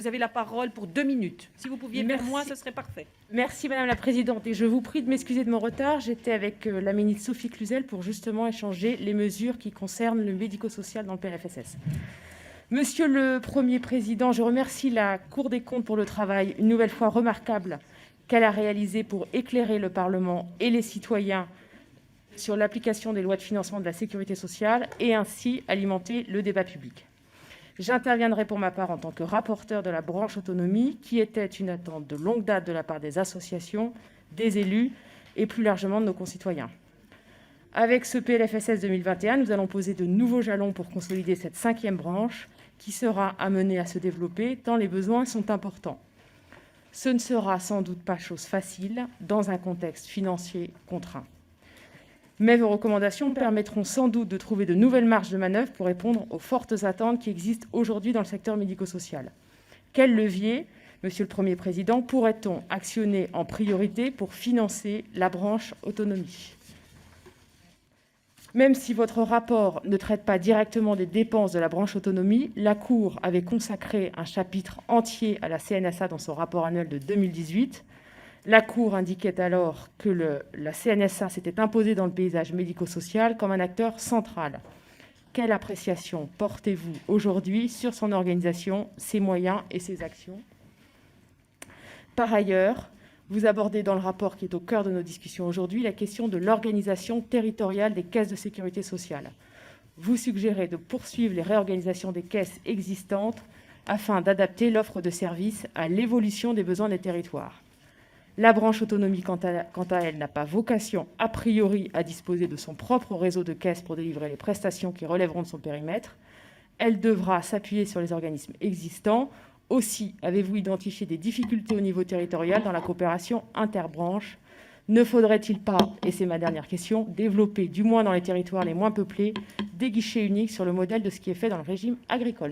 Vous avez la parole pour 2 minutes. Si vous pouviez faire moins, ce serait parfait. Merci Madame la Présidente. Et je vous prie de m'excuser de mon retard. J'étais avec la ministre Sophie Cluzel pour justement échanger les mesures qui concernent le médico-social dans le PLFSS. Monsieur le Premier Président, je remercie la Cour des comptes pour le travail, une nouvelle fois remarquable, qu'elle a réalisé pour éclairer le Parlement et les citoyens sur l'application des lois de financement de la sécurité sociale et ainsi alimenter le débat public. J'interviendrai pour ma part en tant que rapporteur de la branche autonomie, qui était une attente de longue date de la part des associations, des élus et plus largement de nos concitoyens. Avec ce PLFSS 2021, nous allons poser de nouveaux jalons pour consolider cette 5e branche qui sera amenée à se développer tant les besoins sont importants. Ce ne sera sans doute pas chose facile dans un contexte financier contraint. Mais vos recommandations permettront sans doute de trouver de nouvelles marges de manœuvre pour répondre aux fortes attentes qui existent aujourd'hui dans le secteur médico-social. Quel levier, Monsieur le Premier Président, pourrait-on actionner en priorité pour financer la branche autonomie ? Même si votre rapport ne traite pas directement des dépenses de la branche autonomie, la Cour avait consacré un chapitre entier à la CNSA dans son rapport annuel de 2018. La Cour indiquait alors que la CNSA s'était imposée dans le paysage médico-social comme un acteur central. Quelle appréciation portez-vous aujourd'hui sur son organisation, ses moyens et ses actions ? Par ailleurs, vous abordez dans le rapport qui est au cœur de nos discussions aujourd'hui la question de l'organisation territoriale des caisses de sécurité sociale. Vous suggérez de poursuivre les réorganisations des caisses existantes afin d'adapter l'offre de services à l'évolution des besoins des territoires. La branche autonomie, quant à elle, n'a pas vocation a priori à disposer de son propre réseau de caisses pour délivrer les prestations qui relèveront de son périmètre. Elle devra s'appuyer sur les organismes existants. Aussi, avez-vous identifié des difficultés au niveau territorial dans la coopération interbranche ? Ne faudrait-il pas, et c'est ma dernière question, développer, du moins dans les territoires les moins peuplés, des guichets uniques sur le modèle de ce qui est fait dans le régime agricole ?